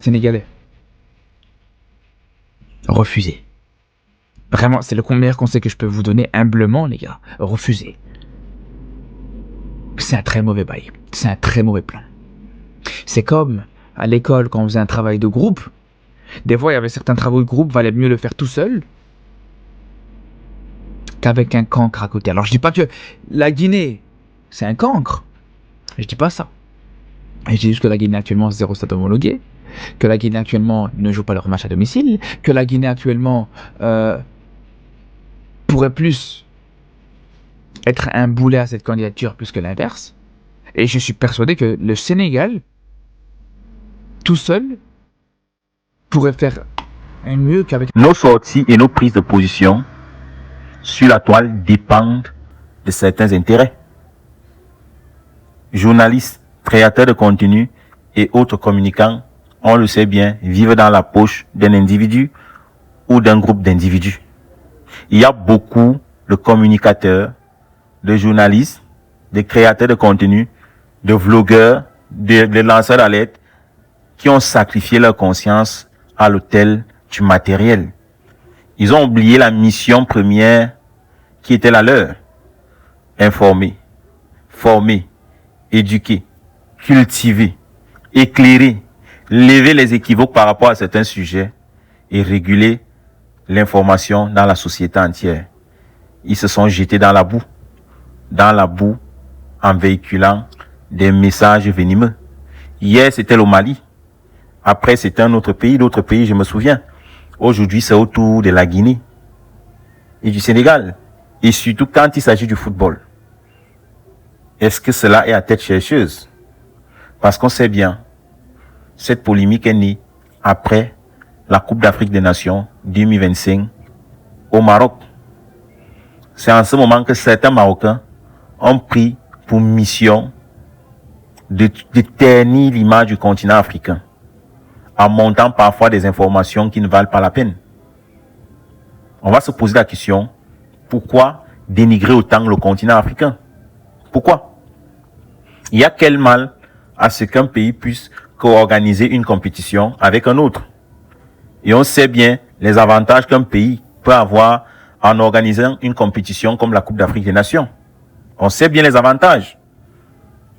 Sénégalais. Refusez. Vraiment, c'est le meilleur conseil que je peux vous donner humblement, les gars. Refusez. C'est un très mauvais bail. C'est un très mauvais plan. C'est comme à l'école quand on faisait un travail de groupe. Des fois, il y avait certains travaux de groupe, valait mieux le faire tout seul qu'avec un cancre à côté. Alors, je dis pas que la Guinée, c'est un cancre. Je dis pas ça. Je dis juste que la Guinée actuellement, c'est 0 stade homologué. Que la Guinée actuellement ne joue pas leur match à domicile. Que la Guinée actuellement pourrait plus être un boulet à cette candidature plus que l'inverse. Et je suis persuadé que le Sénégal, tout seul, pourrait faire mieux qu'avec... Nos sorties et nos prises de position sur la toile dépendent de certains intérêts. Journalistes, créateurs de contenu et autres communicants, on le sait bien, vivent dans la poche d'un individu ou d'un groupe d'individus. Il y a beaucoup de communicateurs, de journalistes, de créateurs de contenu, de vlogueurs, de lanceurs d'alerte qui ont sacrifié leur conscience à l'autel du matériel. Ils ont oublié la mission première qui était la leur. Informer, former, éduquer, cultiver, éclairer, lever les équivoques par rapport à certains sujets et réguler l'information dans la société entière. Ils se sont jetés dans la boue en véhiculant des messages venimeux. Hier, c'était le Mali. Après, c'était un autre pays, d'autres pays, je me souviens. Aujourd'hui, c'est autour de la Guinée et du Sénégal. Et surtout quand il s'agit du football. Est-ce que cela est à tête chercheuse? Parce qu'on sait bien, cette polémique est née après la Coupe d'Afrique des Nations 2025 au Maroc. C'est en ce moment que certains Marocains ont pris pour mission de ternir l'image du continent africain, en montant parfois des informations qui ne valent pas la peine. On va se poser la question, pourquoi dénigrer autant le continent africain? Pourquoi? Il y a quel mal à ce qu'un pays puisse co-organiser une compétition avec un autre? Et on sait bien les avantages qu'un pays peut avoir en organisant une compétition comme la Coupe d'Afrique des Nations. On sait bien les avantages.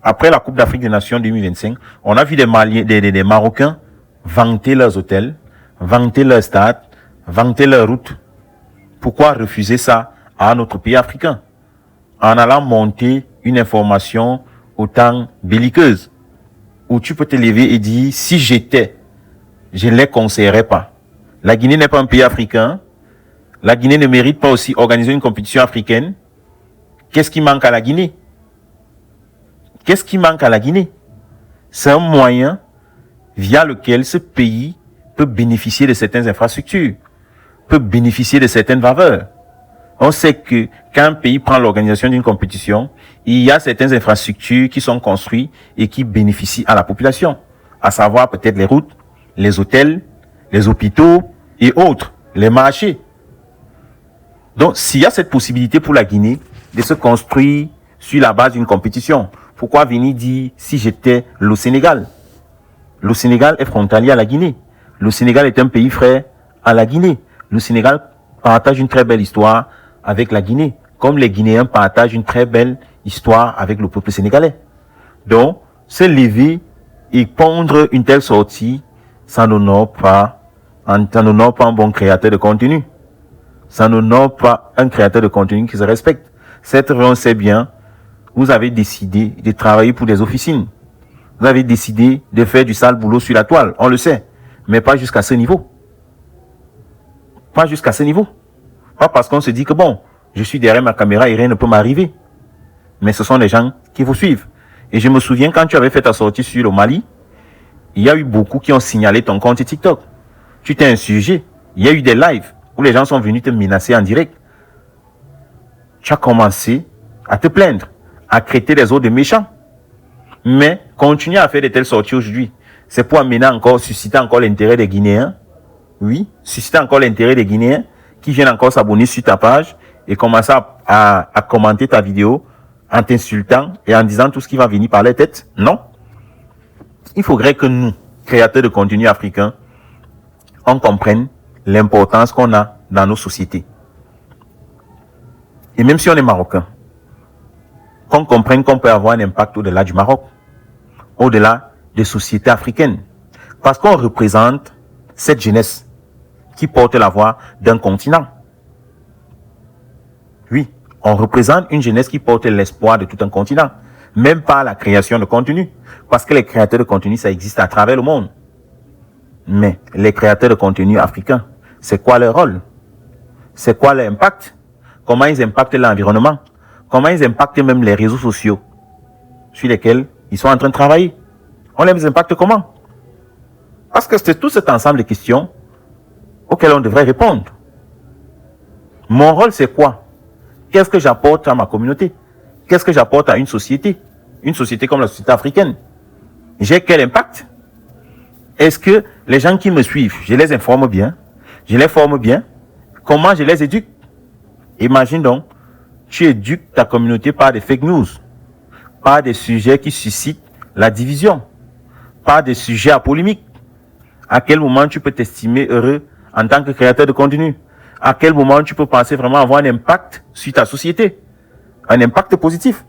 Après la Coupe d'Afrique des Nations 2025, on a vu des Marocains vanter leurs hôtels, vanter leurs stades, vanter leurs routes. Pourquoi refuser ça à notre pays africain? En allant monter une information autant belliqueuse, où tu peux te lever et dire, si j'étais, je ne les conseillerais pas. La Guinée n'est pas un pays africain. La Guinée ne mérite pas aussi organiser une compétition africaine. Qu'est-ce qui manque à la Guinée? Qu'est-ce qui manque à la Guinée? C'est un moyen via lequel ce pays peut bénéficier de certaines infrastructures, peut bénéficier de certaines faveurs. On sait que quand un pays prend l'organisation d'une compétition, il y a certaines infrastructures qui sont construites et qui bénéficient à la population, à savoir peut-être les routes, les hôtels, les hôpitaux et autres, les marchés. Donc, s'il y a cette possibilité pour la Guinée de se construire sur la base d'une compétition, pourquoi venir dire si j'étais le Sénégal? Le Sénégal est frontalier à la Guinée. Le Sénégal est un pays frère à la Guinée. Le Sénégal partage une très belle histoire avec la Guinée, comme les Guinéens partagent une très belle histoire avec le peuple sénégalais. Donc, se lever et pondre une telle sortie, ça n'honore pas un bon créateur de contenu. Ça n'honore pas un créateur de contenu qui se respecte. Cette on sait bien, vous avez décidé de travailler pour des officines. Vous avez décidé de faire du sale boulot sur la toile, on le sait, mais pas jusqu'à ce niveau. Pas jusqu'à ce niveau. Pas parce qu'on se dit que bon, je suis derrière ma caméra et rien ne peut m'arriver. Mais ce sont des gens qui vous suivent. Et je me souviens quand tu avais fait ta sortie sur le Mali, il y a eu beaucoup qui ont signalé ton compte TikTok. Tu t'es insurgé. Il y a eu des lives où les gens sont venus te menacer en direct. Tu as commencé à te plaindre, à traiter les autres de méchants. Mais continuer à faire de telles sorties aujourd'hui, c'est pour amener encore, susciter encore l'intérêt des Guinéens. Oui, susciter encore l'intérêt des Guinéens qui viennent encore s'abonner sur ta page et commencer à commenter ta vidéo en t'insultant et en disant tout ce qui va venir par la tête. Non. Il faudrait que nous, créateurs de contenu africains, on comprenne l'importance qu'on a dans nos sociétés. Et même si on est marocain, qu'on comprenne qu'on peut avoir un impact au-delà du Maroc, au-delà des sociétés africaines. Parce qu'on représente cette jeunesse qui porte la voix d'un continent. Oui, on représente une jeunesse qui porte l'espoir de tout un continent. Même par la création de contenu. Parce que les créateurs de contenu, ça existe à travers le monde. Mais les créateurs de contenu africains, c'est quoi leur rôle? C'est quoi leur impact? Comment ils impactent l'environnement? Comment ils impactent même les réseaux sociaux sur lesquels ils sont en train de travailler? On les impacte comment? Parce que c'est tout cet ensemble de questions auxquelles on devrait répondre. Mon rôle, c'est quoi? Qu'est-ce que j'apporte à ma communauté? Qu'est-ce que j'apporte à une société? Une société comme la société africaine. J'ai quel impact? Est-ce que les gens qui me suivent, je les informe bien? Je les forme bien? Comment je les éduque? Imagine donc, tu éduques ta communauté par des fake news, par des sujets qui suscitent la division, par des sujets à polémique. À quel moment tu peux t'estimer heureux en tant que créateur de contenu? À quel moment tu peux penser vraiment avoir un impact sur ta société? Un impact positif.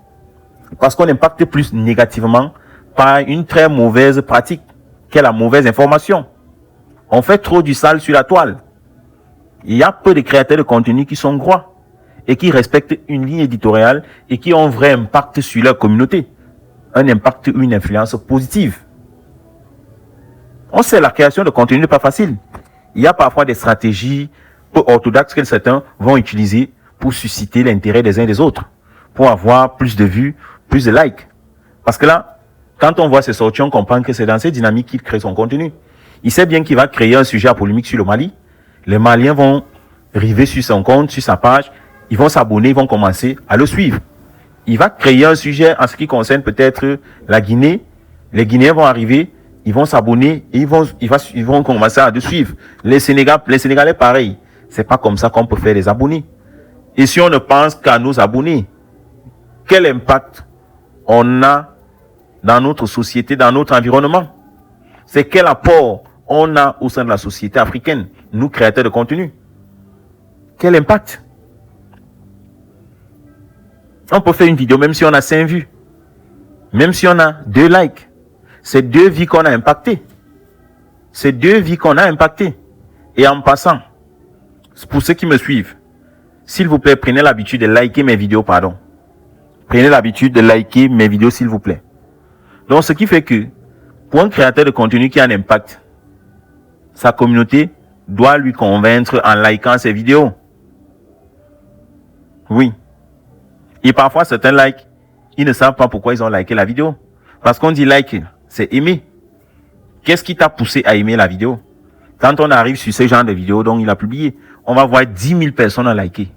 Parce qu'on impacte plus négativement par une très mauvaise pratique, qu'est la mauvaise information. On fait trop du sale sur la toile. Il y a peu de créateurs de contenu qui sont droits et qui respectent une ligne éditoriale et qui ont un vrai impact sur leur communauté. Un impact ou une influence positive. On sait la création de contenu n'est pas facile. Il y a parfois des stratégies peu orthodoxes que certains vont utiliser pour susciter l'intérêt des uns des autres, pour avoir plus de vues, plus de likes. Parce que là, quand on voit ces sorties, on comprend que c'est dans cette dynamique qu'il crée son contenu. Il sait bien qu'il va créer un sujet à polémique sur le Mali. Les Maliens vont arriver sur son compte, sur sa page, ils vont s'abonner, ils vont commencer à le suivre. Il va créer un sujet en ce qui concerne peut-être la Guinée. Les Guinéens vont arriver, ils vont s'abonner et ils vont commencer à le suivre. Les Sénégalais, pareil. C'est pas comme ça qu'on peut faire des abonnés. Et si on ne pense qu'à nos abonnés, quel impact on a dans notre société, dans notre environnement? C'est quel apport on a au sein de la société africaine, nous créateurs de contenu? Quel impact? On peut faire une vidéo même si on a 5 vues, même si on a 2 likes. C'est 2 vies qu'on a impactées. C'est 2 vies qu'on a impactées. Et en passant, pour ceux qui me suivent, s'il vous plaît, prenez l'habitude de liker mes vidéos, pardon. Prenez l'habitude de liker mes vidéos, s'il vous plaît. Donc, ce qui fait que, pour un créateur de contenu qui a un impact, sa communauté doit lui convaincre en likant ses vidéos. Oui. Et parfois, certains likes, ils ne savent pas pourquoi ils ont liké la vidéo. Parce qu'on dit like, c'est aimer. Qu'est-ce qui t'a poussé à aimer la vidéo? Quand on arrive sur ce genre de vidéo dont il a publié, on va voir 10 000 personnes à liker.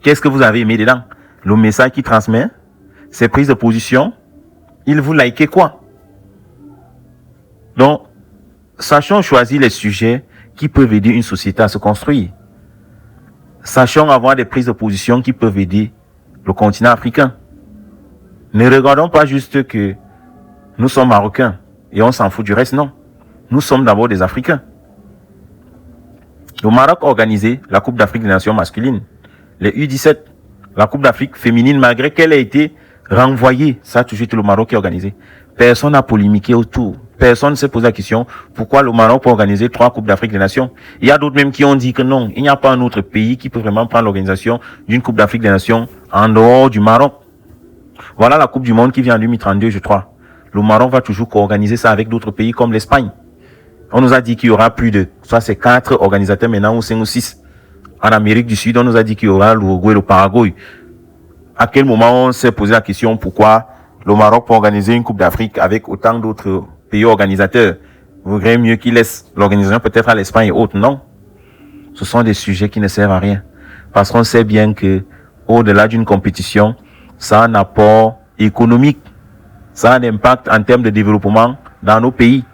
Qu'est-ce que vous avez aimé dedans? Le message qu'il transmet, ses prises de position, il vous likez quoi? Donc, sachons choisir les sujets qui peuvent aider une société à se construire. Sachons avoir des prises de position qui peuvent aider le continent africain. Ne regardons pas juste que nous sommes Marocains et on s'en fout du reste, non. Nous sommes d'abord des Africains. Le Maroc a organisé la Coupe d'Afrique des Nations masculines, les U17, la Coupe d'Afrique féminine, malgré qu'elle ait été renvoyée. Ça a toujours été le Maroc qui a organisé. Personne n'a polémiqué autour. Personne ne s'est posé la question pourquoi le Maroc peut organiser 3 Coupes d'Afrique des Nations. Il y a d'autres même qui ont dit que non, il n'y a pas un autre pays qui peut vraiment prendre l'organisation d'une Coupe d'Afrique des Nations en dehors du Maroc. Voilà la Coupe du Monde qui vient en 2032, je crois. Le Maroc va toujours co-organiser ça avec d'autres pays comme l'Espagne. On nous a dit qu'il y aura plus de, soit c'est 4 organisateurs maintenant ou 5 ou 6. En Amérique du Sud, on nous a dit qu'il y aura l'Uruguay, le Paraguay. À quel moment on s'est posé la question pourquoi le Maroc peut organiser une Coupe d'Afrique avec autant d'autres pays organisateurs? Vous voudriez mieux qu'ils laissent l'organisation peut-être à l'Espagne et autres? Non. Ce sont des sujets qui ne servent à rien. Parce qu'on sait bien que, au-delà d'une compétition, ça a un apport économique. Ça a un impact en termes de développement dans nos pays.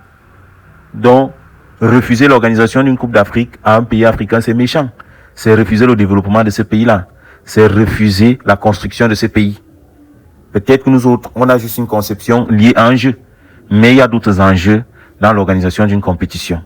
Donc, refuser l'organisation d'une Coupe d'Afrique à un pays africain, c'est méchant. C'est refuser le développement de ce pays-là. C'est refuser la construction de ce pays. Peut-être que nous autres, on a juste une conception liée à un jeu. Mais il y a d'autres enjeux dans l'organisation d'une compétition.